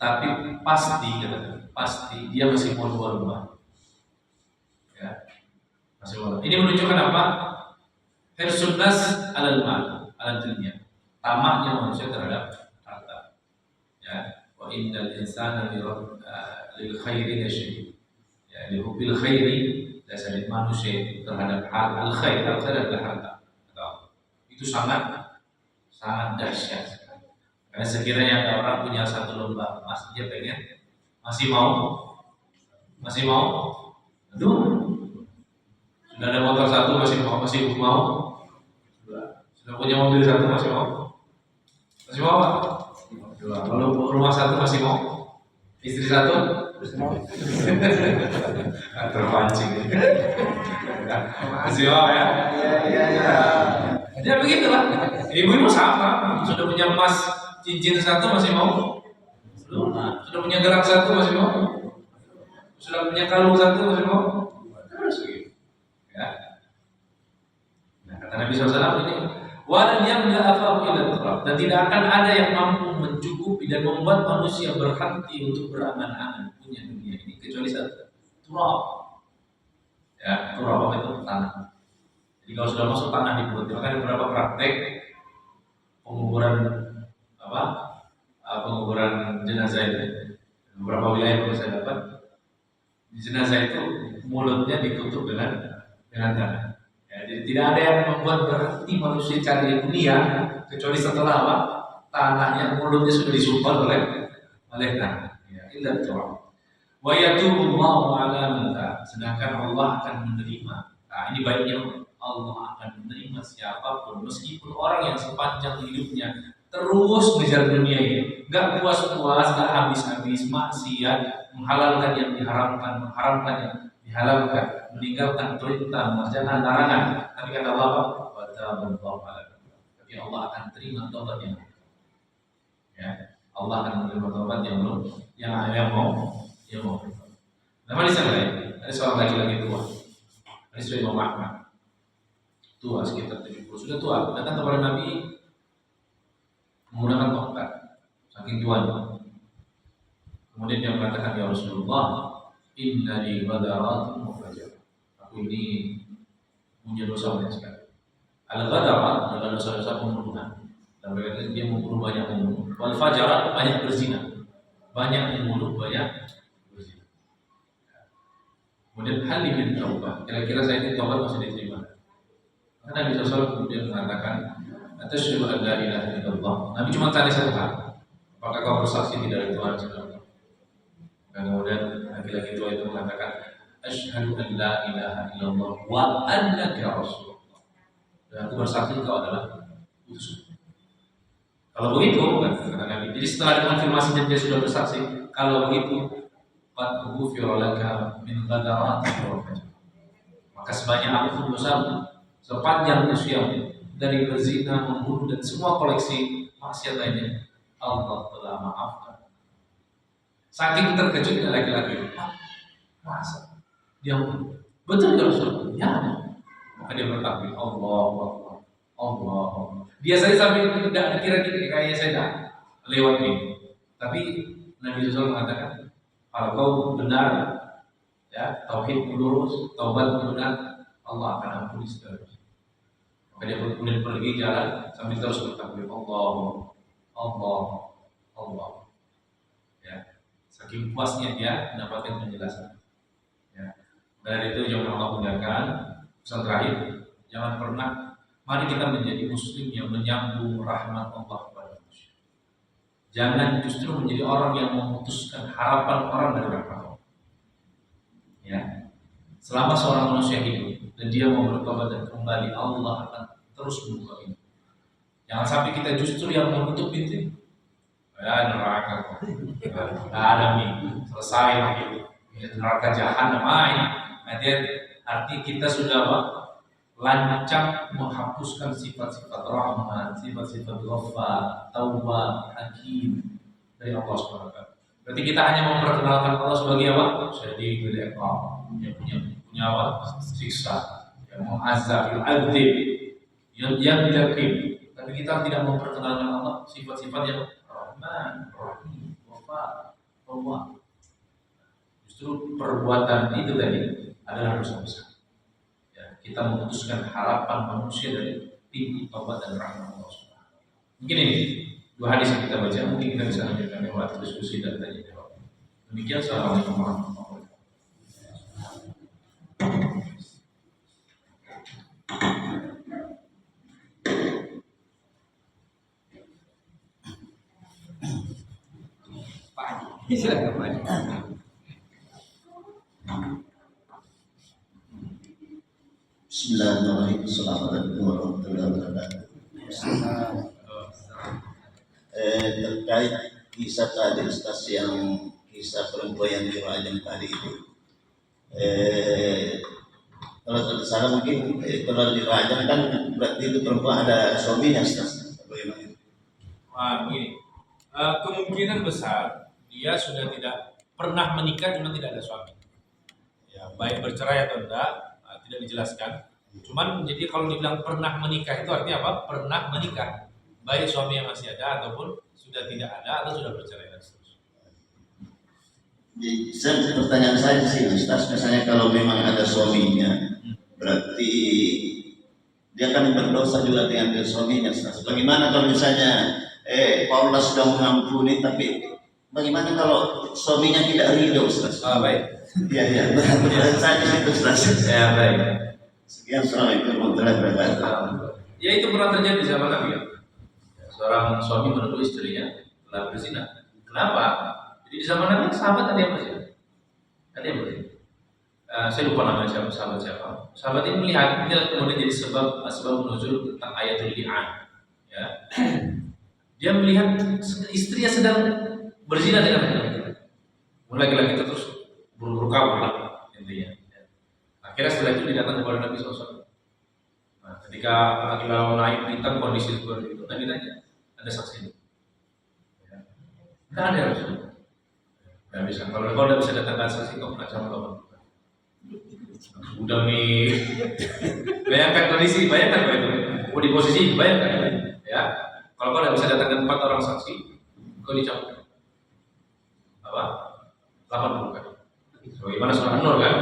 tapi pasti dia masih mau dua lembah. Ya, masih mau. Ini menunjukkan apa? Hirsun nas alal mal, alal dunia. Tamaknya manusia terhadap harta. Ya, wa innal insana lil khairi lasyadid. Ya, li hubbil khairi lasyadid, manusia terhadap al khair adalah harta. Itu sangat dahsyat sekali. Karena sekiranya ada orang punya satu lembah emas, dia pengen masih mau, aduh, sudah ada motor satu masih mau, sudah punya mobil satu masih mau apa? Kalau rumah satu masih mau, istri satu terpancing, masih mau ya. Ya begitulah. Ibu-ibu sama, sudah punya emas cincin satu masih mau, sudah punya gelang satu masih mau, sudah punya kalung satu masih mau, terus begitu. Ya. Nah, kata Nabi SAW ini, walan yamla afahu illa turab, dan tidak akan ada yang mampu mencukupi dan membuat manusia berhenti untuk berangan-angan punya dunia ini kecuali satu, turab. Ya, turab apa itu? Tanah. Jadi kalau sudah masuk tanah di perut, maka ada beberapa praktek penguburan jenazah itu. Beberapa wilayah yang saya dapat di jenazah itu mulutnya ditutup dengan tanah. Ya, jadi tidak ada yang membuat berhenti manusia cari dunia kecuali setelah apa? Tanahnya, mulutnya sudah disumpal oleh tanah. Ya, illa turab. Wa yatubu Allahu 'ala man taab. Sedangkan Allah akan menerima. Nah, ini baiknya Allah akan menerima siapapun, meskipun orang yang sepanjang hidupnya terus ngejar dunia ini, nggak puas-puas, nggak habis-habis, maksiat, menghalalkan yang diharamkan, mengharamkan yang dihalalkan, meninggalkan perintah, mengerjakan larangan. Tapi kata Allah, tapi Allah akan terima taubat yang ya, Allah akan menerima taubat yang belum, yang mau. Nama di sana ada seorang laki-laki tua, ini sudah Imam Ahmad, tua sekitar 70, sudah tua, datang kepada Nabi menggunakan tongkat, saking tuanya. Kemudian dia mengatakan, ya Rasulullah, inna li ghadaratun mufajar. Aku ini punya dosa banyak sekali. Al-ghadarat adalah dosa-dosa pembunuhan. Dan berarti dia membunuh banyak membunuh. Wal fajarat banyak berzina. Banyak membunuh, banyak berzina. Kemudian hal min taubah. Kira-kira saya ini taubat masih diterima. Karena Nabi SAW kemudian mengatakan, asyhadu an la ilaha illallah. Nabi cuma tanya satu hal. Apakah kau bersaksi tidak ada Tuhan selain Allah? Dan kemudian laki-laki tua itu mengatakan, asyhadu an la ilaha illallah wa annaka rasulullah. Dan aku bersaksi kau adalah utusan. Kalau begitu, kata Nabi. Jadi setelah dikonfirmasi dan dia sudah bersaksi, kalau begitu, qad ghufira laka min ghadaratika wa fajr. Maka sebanyak apapun dosamu, sepanjang usiamu, dari berzina, membunuh dan semua koleksi maksiat lainnya, Allah telah maafkan. Saking terkejutnya laki-laki, masa dia betul ya Rasulullah? Ya. Maka dia bertakbir, Allah. Biasanya sampai tidak dikira-kira kayak saya dah lewat ini. Tapi Nabi SAW mengatakan, kalau kau benar, ya tauhid lurus, taubat benar, Allah akan ampuni segala dosa. Maka dia kemudian pergi jalan sambil terus bertakbir, Allah. Ya, saking puasnya dia mendapatkan penjelasan. Ya, dari itu yang Allah muliakan, pesan terakhir, jangan pernah. Mari kita menjadi muslim yang menyambung rahmat Allah kepada manusia. Jangan justru menjadi orang yang memutuskan harapan orang dari rahmat Allah. Ya. Selama seorang manusia hidup dan dia mau bertobat dan kembali, Allah akan terus membuka pintu. Jangan sampai kita justru yang menutup pintu. Ya, neraka. Ada nih, selesai lagi. Neraka jahanam ini. Artinya kita sudah lancang menghapuskan sifat-sifat rahmat, sifat-sifat ghafar, taubat, hakim dari Allah SWT. Berarti kita hanya memperkenalkan Allah sebagai apa? Syadidul iqab, yang punya apa? Siksa, yang mu'azzab, yu'adzib, yang yakin. Tapi kita tidak memperkenalkan Allah sifat-sifat yang rahman, rahim, ghafar, taubat. Justru perbuatan itu tadi adalah dosa besar. Kita memutuskan harapan manusia dari pintu taubat dan rahmat Allah SWT. Mungkin ini dua hadis yang kita baca, mungkin kita bisa lanjutkan lewat diskusi dan tanya jawab. Demikian, assalamualaikum warahmatullahi wabarakatuh. Silakan Pak. Bismillahirrahmanirrahim. Assalamualaikum warahmatullahi wabarakatuh. Terkait kisah tadi Ustaz, yang kisah perempuan yang dirajam tadi itu, kalau tidak salah mungkin kalau dirajam kan berarti itu perempuan ada suaminya Ustaz. Bagaimana itu? Begini, kemungkinan besar dia sudah tidak pernah menikah, cuma tidak ada suami. Ya, baik bercerai atau tidak, tidak dijelaskan. Cuman jadi kalau dibilang pernah menikah itu artinya apa? Pernah menikah, baik suami yang masih ada ataupun sudah tidak ada atau sudah bercerai dan seterusnya. Jadi, pertanyaan saya sih Ustaz, misalnya kalau memang ada suaminya, berarti dia akan berdosa juga dengan suaminya Ustaz. Bagaimana kalau misalnya Allah sudah mengampuni, tapi bagaimana kalau suaminya tidak ridho Ustaz? Baik. Iya, benar saya di situ Ustaz. Ya, baik. Sekian, assalamualaikum warahmatullahi wabarakatuh. Ya, itu pernah terjadi di zaman Nabi ya. Seorang suami menuduh istrinya telah berzina. Kenapa? Jadi di zaman Nabi sahabat ada yang berzina. Ada yang berzina. saya lupa namanya siapa, sahabat siapa. Sahabat ini melihat, ini kemudian jadi sebab nuzul tentang ayatul li'an. Ya. Dia melihat istrinya sedang berzina dengan laki-laki. Laki-laki itu terus buru-buru kabur lah intinya. Akhirnya setelah itu dia datang kepada Nabi SAW. Nah, ketika lagi lalu naik hitam kondisi seperti itu, Nabi nanya, ada saksi? Ya. Tidak ada Rasul. Tidak bisa. Kalau tidak bisa datangkan saksi, kau pernah sama kamu. Udah bayangkan kondisi, bayangkan itu. Oh, di posisi, bayangkan. Ya, kalau kau tidak bisa datangkan 4 orang saksi, kau dicabut. Apa? 80 kan? Bagaimana surah An-Nur kan?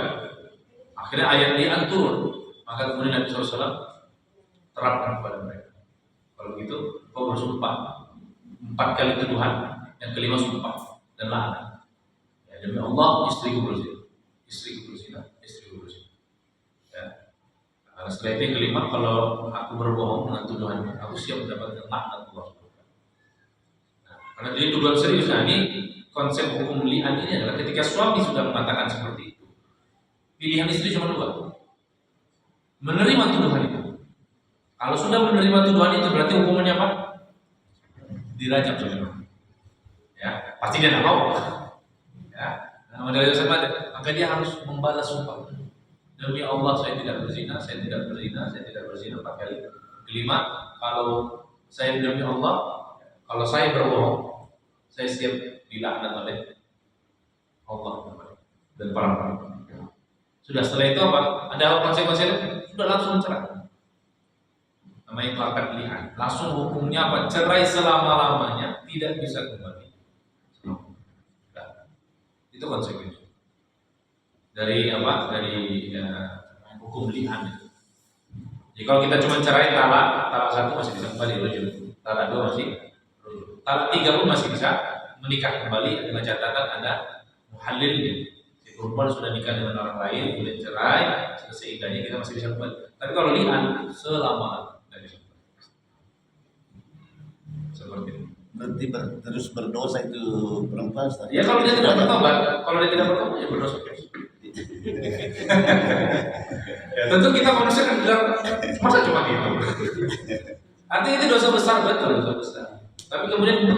Akhirnya ayat ini turun, maka kemudian Nabi SAW terapkan kepada mereka. Kalau begitu, kau bersumpah 4 kali tuduhan, yang kelima sumpah dan laknat. Ya, demi Allah, istriku berzina, istriku berzina, istriku berzina. Ya. Nah, setelah itu yang kelima, kalau aku berbohong dengan tuduhan, aku siap mendapatkan laknat Allah. Nah, karena jadi tuduhan serius, nah ini konsep hukum li'an ini adalah ketika suami sudah mengatakan seperti itu. Pilihan istri cuma 2. Menerima tuduhan itu. Kalau sudah menerima tuduhan itu berarti hukumannya apa? Dirajam saja. Ya, pasti dia tidak mau. Ya, nah, dari maka dia harus membalas sumpah. Demi Allah saya tidak berzina, saya tidak berzina, saya tidak berzina 4 kali. Kelima, kalau saya demi Allah, kalau saya berbohong, saya siap dilaknat oleh Allah dan para. Sudah setelah itu apa? Ada konsekuensinya? Sudah langsung cerai. Namanya itu akad li'an. Langsung hukumnya apa? Cerai selama-lamanya, tidak bisa kembali. Nah, itu konsekuensi dari apa? Dari hukum li'an itu. Jadi kalau kita cuma cerai talak 1 masih bisa kembali rujuk, talak 2 masih rujuk, talak 3 pun masih bisa menikah kembali dengan catatan ada muhallilnya. Perempuan sudah nikah dengan orang lain, boleh cerai, selesai iddahnya kita masih bisa kembali. Tapi kalau li'an selama dari seperti itu. Berarti terus berdosa itu perempuan. Ya kalau dia tidak bertobat, ya berdosa. Ya, tentu kita manusia kan bilang masa cuma itu. Artinya itu dosa besar, betul dosa besar. Tapi kemudian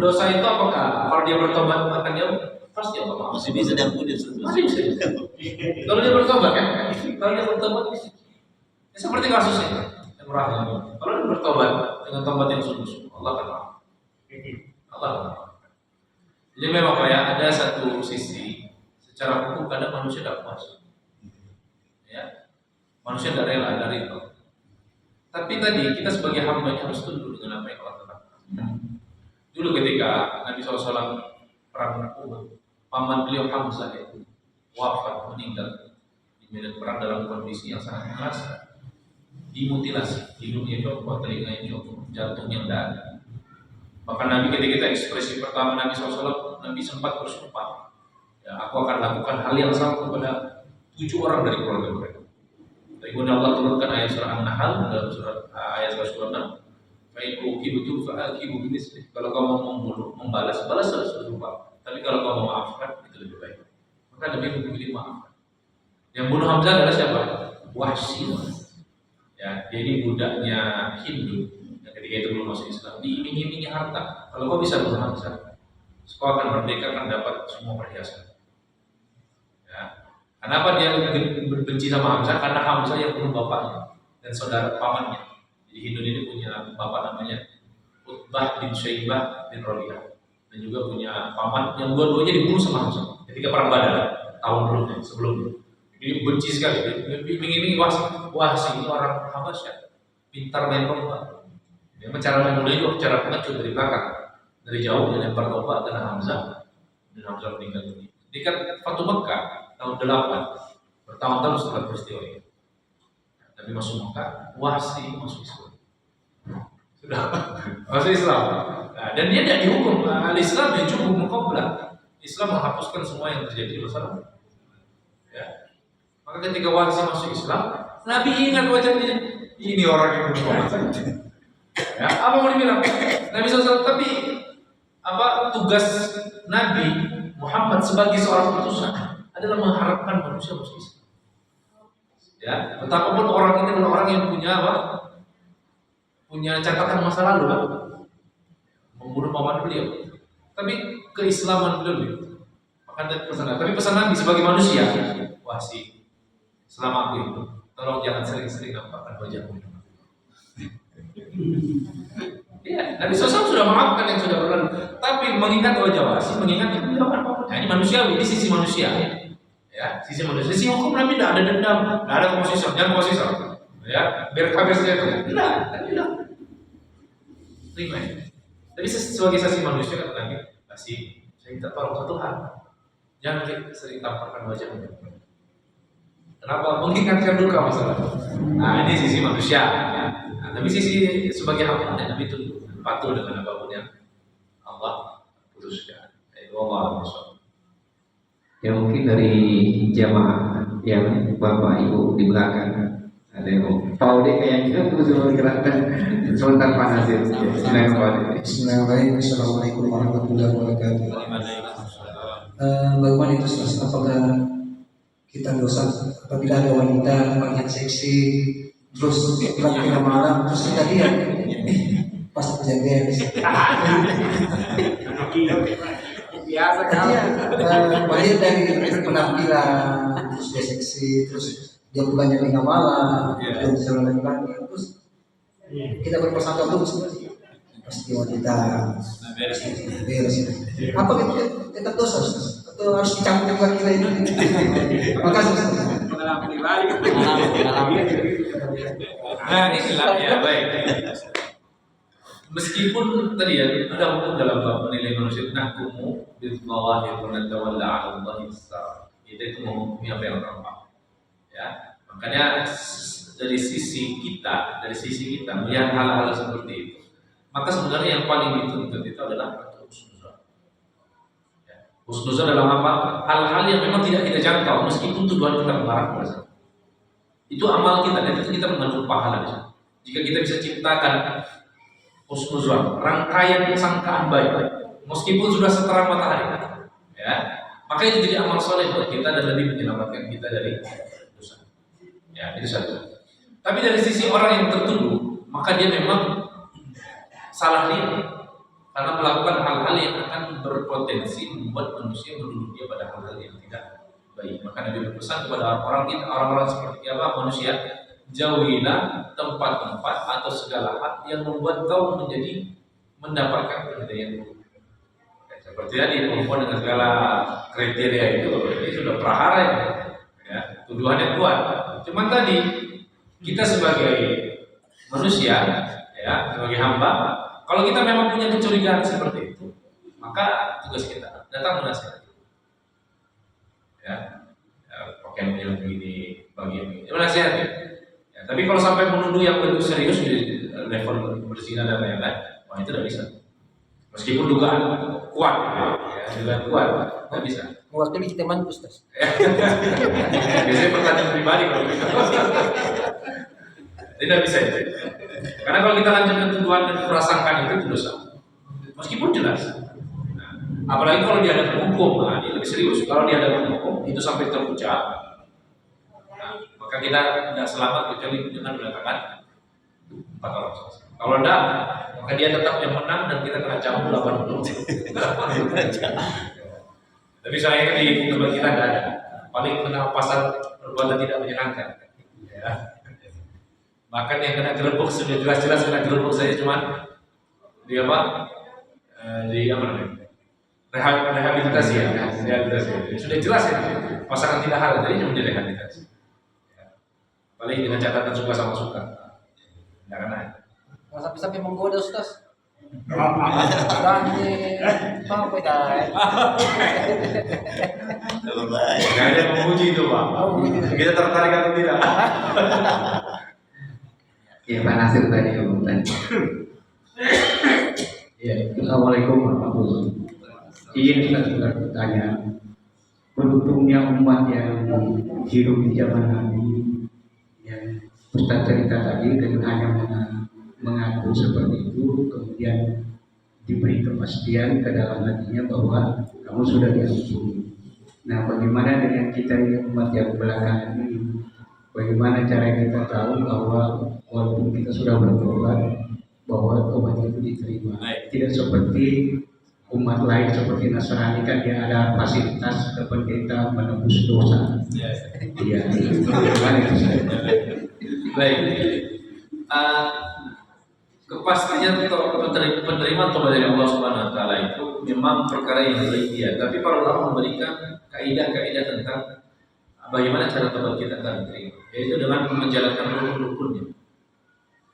dosa itu apakah kalau dia bertobat akan dia pasti apa? Masih bisa diampuni. Masih bisa. Kalau dia bertobat kan? Kalau dia bertobat, ya seperti kasusnya yang rahmat. Kalau dia bertobat dengan tobat yang sungguh-sungguh, Allah akan maaf. Allah akan maaf. Jadi memang kayak ada satu sisi secara hukum kadang manusia tidak puas. Ya, manusia tidak rela dari itu. Tapi tadi kita sebagai hamba harus tunduk dengan apa yang Allah tetapkan. Dulu ketika Nabi SAW perang Uhud, paman beliau Hamzah itu wafat, meninggal di medan perang dalam kondisi yang sangat mengenaskan, dimutilasi, hidungnya copot, telinganya copot, jantungnya tidak ada. Bahkan Nabi ketika ekspresi pertama Nabi SAW, Nabi sempat bersumpah, ya, aku akan lakukan hal yang sama kepada 7 orang dari keluarga mereka. Kemudian Allah turunkan ayat surah An-Nahl dalam surat ayat 126. Betul kalau kau mau membunuh, membalas, balas serupa. Tapi kalau kau mau maafkan, itu lebih baik. Maka Nabi memilih maafkan. Yang bunuh Hamzah adalah siapa? Wahsy. Ya, dia ini budaknya Hindu. Yang ketika itu belum masuk Islam, diiming-imingi harta. Kalau kau bisa bunuh Hamzah, kau akan merdeka, akan dapat semua perhiasan. Ya. Kenapa dia benci sama Hamzah? Karena Hamzah yang bunuh bapaknya dan saudara pamannya. Jadi Hindu ini punya bapak namanya Utbah bin Syaibah bin Rabi'ah, dan juga punya paman yang dua-duanya dibunuh sama Hamzah ketika perang Badar tahun sebelumnya. Jadi benci sekali. Ini Wahsy ini orang Habasyah, pintar main tombak. Dia cara membunuhnya juga cara pengecut dari belakang, dari jauh dia lempar tombak ke Hamzah dan Hamzah meninggal dunia. Ini kan Fatu Mekah tahun 8, bertahun-tahun setelah peristiwa ini. Tapi masuk Mekah, Wahsy masuk Islam. Sudah masuk Islam. Nah, dan dia tidak dihukum. Al-Islam yang cukup mengkoblah. Islam menghapuskan semua yang terjadi di masa lalu. Ya. Maka ketika Wahsy masuk Islam, Nabi ingat wajahnya. Ini orang yang bertobat. Ya, apa mau dibilang? Nabi SAW, tapi apa tugas Nabi Muhammad sebagai seorang utusan? adalah mengharapkan manusia masuk Islam. Ya, betapapun orang ini adalah orang yang punya apa? Punya catatan masa lalu kan, membunuh paman beliau. Tapi keislaman beliau, maka dari pesan. Tapi pesan Nabi sebagai manusia, wah sih, selama aku itu, tolong jangan sering-sering nampakkan wajahmu. Iya, Nabi SAW sudah memaafkan yang sudah berlalu. Tapi mengingat wajah wasi, mengingat itu tidak apa-apa. Nah, ini manusiawi, ini sisi manusia. Ya, sisi manusia. Sisi hukum Nabi tidak ada dendam, tidak ada komposisor, jangan komposisor. Ya, biar kabir saja itu. Tidak. Terima ya. Tapi sebagai sisi manusia kata Nabi, pasti saya minta tolong satu hal. Jangan sering tampakkan wajahmu. Kenapa? Mengingatkan duka masalah. Nah, ini sisi manusia. Nah, tapi sisi sebagai hamba Nabi itu patuh dengan apapun yang Allah putuskan. Itu Allah. Ya mungkin dari jamaah yang bapak ibu di belakang ada yang Pak Ude kayak gitu terus bergerakkan sebentar Pak Nasir. Bismillahirrahmanirrahim. Assalamualaikum warahmatullahi wabarakatuh. Bagaimana itu Ustaz? Apakah kita dosa apabila ada wanita pakai seksi terus pulang tengah malam terus kita lihat pas kejadian Biasa kan? Banyak dari penampilan terus dia seksi terus dia bukannya tengah malam dia bisa lagi terus kita berpersangka belum sebenarnya pasti wanita beres apa itu tetap dosa Ustaz? Atau harus dicampur juga kita ini? Makasih Ustaz. Nah, inilah ya baik. Meskipun tadi ya ada hukum dalam bab menilai manusia, nahkumu bil zawahir wa natawalla 'ala Allahi bis-sar. Itu menghukumi apa yang nampak. Ya, makanya dari sisi kita melihat hal-hal seperti itu, maka sebenarnya yang paling dituntut itu adalah husnuzon. Husnuzon dalam apa? Hal-hal yang memang tidak kita jangkau, meskipun tujuan kita mengarah ke sana. Itu amal kita, dan itu kita mengandung pahala. Jika kita bisa ciptakan husnuzon, rangkaian sangkaan baik, meskipun sudah seterang matahari, ya, maka itu jadi amal soleh buat kita dan lebih menyelamatkan kita dari dosa. Ya, itu satu. Tapi dari sisi orang yang tertuduh, maka dia memang salah dia karena melakukan hal-hal yang akan berpotensi membuat manusia menuduh dia pada hal-hal yang tidak baik. Maka Nabi berpesan kepada orang-orang seperti apa manusia, jauhilah tempat-tempat atau segala hal yang membuat kau mendapatkan penilaian buruk. Seperti tadi perempuan dengan segala kriteria itu, ini sudah prahara ya, tuduhannya kuat. Cuman tadi kita sebagai manusia, ya, sebagai hamba, kalau kita memang punya kecurigaan seperti itu, maka tugas kita datang menasihati. Ya, pakaian yang begini, bagian begini, menasihati. Ya, tapi kalau sampai menuduh yang begitu serius di level berzina dan lain-lain, wah itu tidak bisa. Meskipun dugaan kuat, ya, dugaan kuat, nggak bisa. Mewakili kita mantus Ustaz. Biasanya pertanyaan pribadi kalau gitu. Tidak bisa itu. Karena kalau kita lanjutkan tuduhan dan prasangkaan itu dosa. Meskipun jelas. Nah, apalagi kalau dia ada hukum, nah, ini lebih serius. Kalau dia ada hukum, itu sampai terucap. Nah, maka kita tidak selamat kecuali dengan mengatakan 4 orang. Kalau tidak, maka dia tetap yang menang dan kita kena campur 80. Tapi sayangnya di tempat kita tidak ada. Paling kena pasal perbuatan tidak menyenangkan. Ya. Bahkan yang kena gerbuk sudah jelas-jelas kena gerbuk saya cuma di apa? Di apa namanya? Rehabilitasi ya. Rehabilitasi. Sudah jelas ya. Pasangan tidak halal jadi cuma direhabilitasi. Ya. Paling dengan catatan suka sama suka. Tidak kena. Nggak sampai menggoda Ustaz. Berani apa dah? Nggak ada memuji itu Pak. Kita tertarik atau tidak? Ya Pak Nasir tadi ngomong tadi. Ya, Assalamualaikum warahmatullahi wabarakatuh. Ingin kita juga bertanya, beruntungnya umat yang hidup di zaman Nabi, yang Ustaz cerita tadi dengan hanya mengaku seperti itu, kemudian diberi kepastian ke dalam hatinya bahwa kamu sudah diampuni. Nah, bagaimana dengan kita ini umat yang belakangan ini? Bagaimana cara kita tahu bahwa walaupun kita sudah bertobat, bahwa tobat itu diterima? Tidak seperti umat lain seperti Nasrani kan dia ada fasilitas ke pendeta menebus dosa. Iya, bagaimana itu? Baik. Kepastian penerimaan tobat dari Allah Subhanahu Wa Taala itu memang perkara yang rahasia. Tapi para ulama memberikan kaidah-kaidah tentang bagaimana cara tobat kita akan diterima, yaitu dengan menjalankan rukun-rukunnya.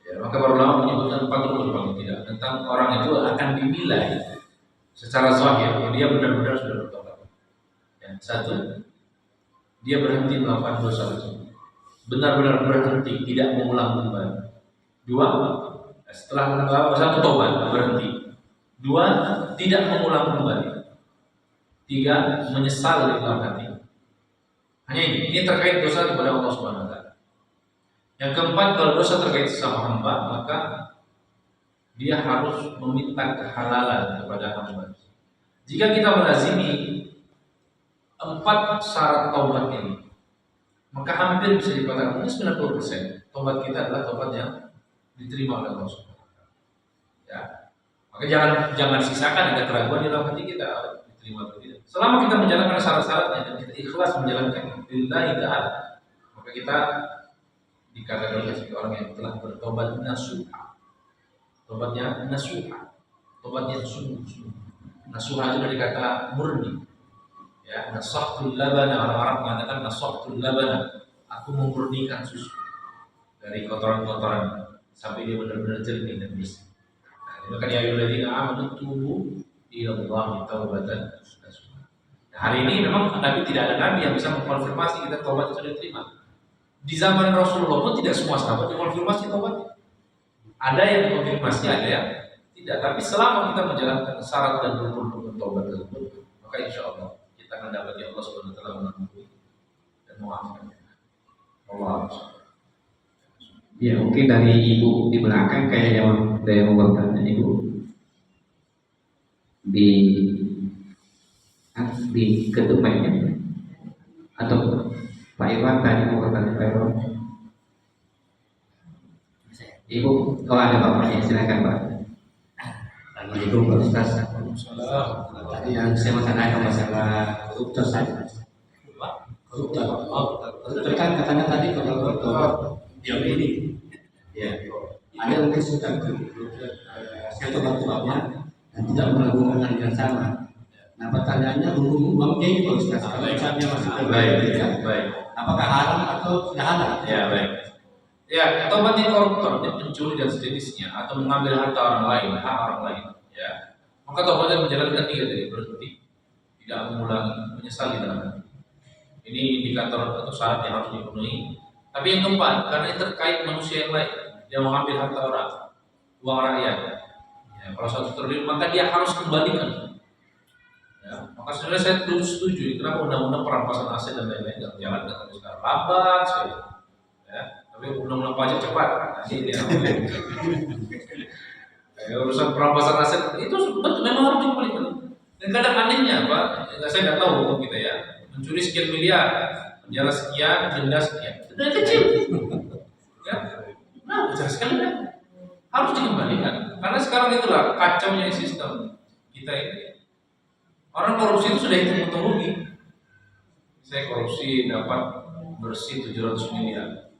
Ya, maka para ulama menyebutkan 4 rukun paling tidak tentang orang itu akan dinilai secara zahir dia benar-benar sudah bertobat. Yang satu, dia berhenti melakukan dosa tersebut, benar-benar berhenti, tidak mengulang kembali. 2, setelah satu tobat berhenti. 2, tidak mengulang kembali. 3, menyesal di dalam hati. Hanya ini terkait dosa kepada Allah Subhanahu Wa Taala. Yang keempat, kalau dosa terkait sesama hamba, maka dia harus meminta kehalalan kepada hamba. Jika kita melazimi 4 syarat taubat ini, maka hampir bisa dikatakan 90% taubat kita adalah taubat yang diterima oleh Allah Subhanahu Wa Taala. Ya, maka jangan sisakan ada keraguan di dalam hati kita diterima atau tidak. Selama kita menjalankan syarat-syaratnya dan kita ikhlas menjalankan lillahi ta'ala, maka kita dikatakan sebagai orang yang telah bertobat nasuha. Tobatnya nasuha, tobatnya sungguh-sungguh. Nasuha itu dari kata murni. Ya, nasahtul labana, orang-orang mengatakan nasahtul labana, aku memurnikan susu dari kotoran-kotoran sampai dia benar-benar jernih dan bersih. Nah, maka ya ayyuhalladzina amanu tubu ila Allahi taubatan nasuha. Nah, hari ini memang Nabi tidak ada nabi yang bisa mengkonfirmasi kita taubat itu sudah diterima. Di zaman Rasulullah pun tidak semua sahabat dikonfirmasi taubat. Ada yang dikonfirmasi, ada yang tidak. Tapi selama kita menjalankan syarat dan rukun taubat tersebut, maka insya Allah kita akan dapat Allah Subhanahu Wa Taala mengampuni dan memaafkan. Allah. Ya, mungkin dari ibu di belakang kayak yang ada yang mau bertanya ibu di ketumanya atau Pak Iwan tadi mau bertanya Pak Iwan. Ibu, ada bapaknya, silakan Pak. Assalamualaikum Pak Ustaz. Tadi yang saya mau tanyakan masalah koruptor saja. Koruptor kan katanya tadi kalau bertobat diam ini. Ya, ada mungkin sudah saya tobat-tobatnya dan tidak melakukan yang sama. Nah, pertanyaannya hukum uangnya ini Pak Ustaz. Kalau misalnya masih Baik. apakah haram atau tidak halal? Ya, baik. Ya, tobat ini koruptor, pencuri dan sejenisnya, atau mengambil harta orang lain, hak orang lain. Ya, maka tobatnya menjalankan 3 dari berhenti, tidak mengulangi, menyesali dalam hati. Ini indikator atau syarat yang harus dipenuhi. Tapi yang keempat, karena ini terkait manusia yang lain, dia mengambil harta orang, uang rakyat. Ya, kalau satu triliun, maka dia harus kembalikan. Ya, maka sebenarnya saya setuju kenapa undang-undang perampasan aset dan lain-lain tidak jalan dengan sekarang lambat sekali. Ya, tapi undang-undang pajak cepat. Nah, ini dia. Urusan perampasan aset itu betul memang harus dikembalikan. Dan kadang anehnya Pak, saya nggak tahu hukum kita ya, mencuri sekian miliar, penjara sekian, denda sekian, denda kecil. Ya, nah besar sekali kan, harus dikembalikan. Karena sekarang itulah kacaunya sistem kita ini. Orang korupsi itu sudah hitung rugi. Saya korupsi dapat bersih 700 miliar,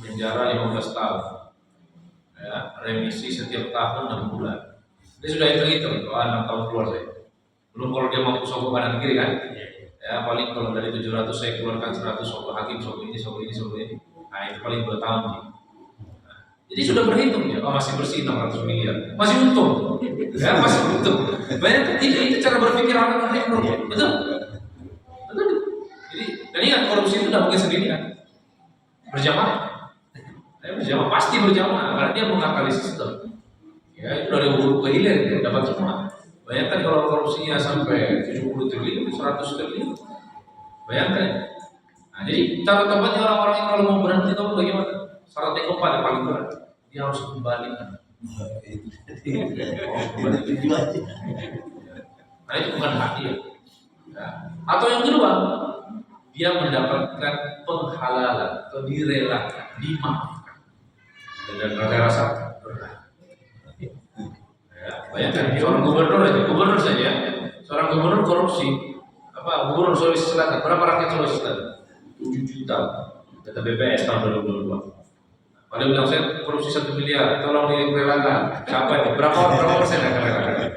penjara 15 tahun, ya, remisi setiap tahun 6 bulan. Dia sudah hitung-hitung, 6 tahun keluar saya. Belum kalau dia mampu sogok kanan kiri kan? Ya paling kalau dari 700 saya keluarkan 100 sogok hakim, sogok ini. Nah itu paling 2 tahun sih. Jadi sudah berhitung ya, masih bersih 600 miliar, masih untung, ya masih untung. Banyak itu cara berpikir orang lain, betul. Jadi dan ingat korupsi itu tidak mungkin sendirian, berjamaah. Berjamaah pasti berjamaah karena dia mengakali sistem. Ya itu dari hulu ke hilir dia dapat semua. Bayangkan kalau korupsinya sampai 70 triliun, 100 triliun, bayangkan. Nah jadi cara tobatnya orang-orang yang kalau mau berhenti itu bagaimana? Syaratnya keempat yang paling berat, dia harus kembalikan. Nah itu bukan hak dia. Ya. Atau yang kedua, dia mendapatkan penghalalan atau direlakan, dimaafkan. Dan ada rasa berat. Ya, bayangkan seorang gubernur saja, seorang gubernur korupsi, gubernur Sulawesi Selatan, berapa rakyat Sulawesi Selatan? 7 juta, data BPS tahun 2022. Kalau bilang saya korupsi 1 miliar, tolong direlakan. Siapa ini? Berapa persen yang akan relakan?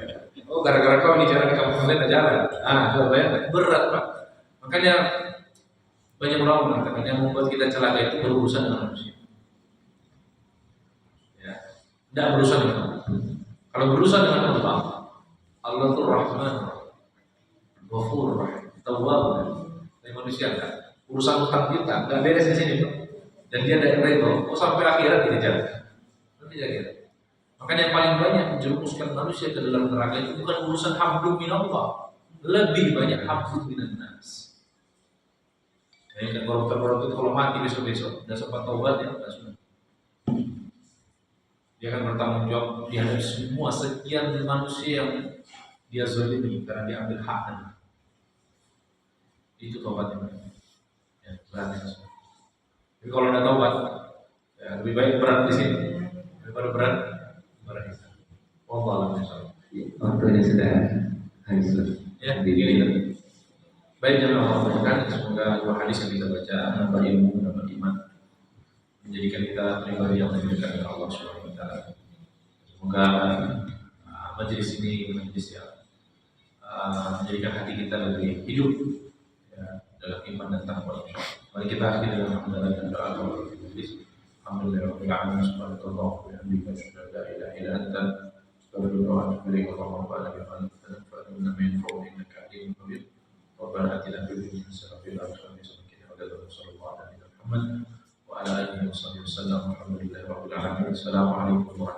Oh, gara-gara kau ini jalan di kampung lain jalan. Coba bayangkan, berat Pak. Makanya banyak orang mengatakan yang membuat kita celaka itu berurusan dengan manusia. Ya, tidak berurusan dengan Allah. Kalau berurusan dengan Allah, Allah itu Rahman, Ghafur, Tawwab. Dari manusia kan, urusan utang kita nggak beres di sini Pak. Dan dia dari itu, sampai akhirat kita jalan. Nanti jalan. Makanya yang paling banyak menjerumuskan manusia ke dalam neraka itu bukan urusan hablum minallah, lebih banyak hablum minan nas. Jadi koruptor itu kalau mati besok-besok, sudah sempat taubat ya, sudah. Dia akan bertanggung jawab di hadapan semua sekian manusia yang dia zalimi karena dia ambil haknya. Itu taubatnya. Ya, berat ya. Tapi kalau ada taubat, ya lebih baik berat di sini daripada berat. Waktunya sudah habis. Ya, begini. Baik jemaah Allah, semoga dua hadis yang kita baca menambah ilmu, menambah iman, menjadikan kita pribadi yang lebih dekat dengan Allah Subhanahu Wa Taala. Semoga majelis ini majelis yang menjadikan hati kita lebih hidup ya, dalam iman dan takwa. Mari kita akhiri dengan hamdalah dan doa kepada Alhamdulillahirabbil alamin subhanallahi wa bihamdihi asyhadu an la ilaha illa anta astaghfiruka wa atubu ilaik. Allahumma barik lana fa'inna min innaka alimun kabir. Rabbana atina fid dunya hasanah wa fil akhirati hasanah wa qina adzaban nar. Sallallahu alaihi wa sallam wa ala alihi wa sahbihi wasallam. Alhamdulillahirabbil alamin. Assalamu alaikum warahmatullahi wabarakatuh.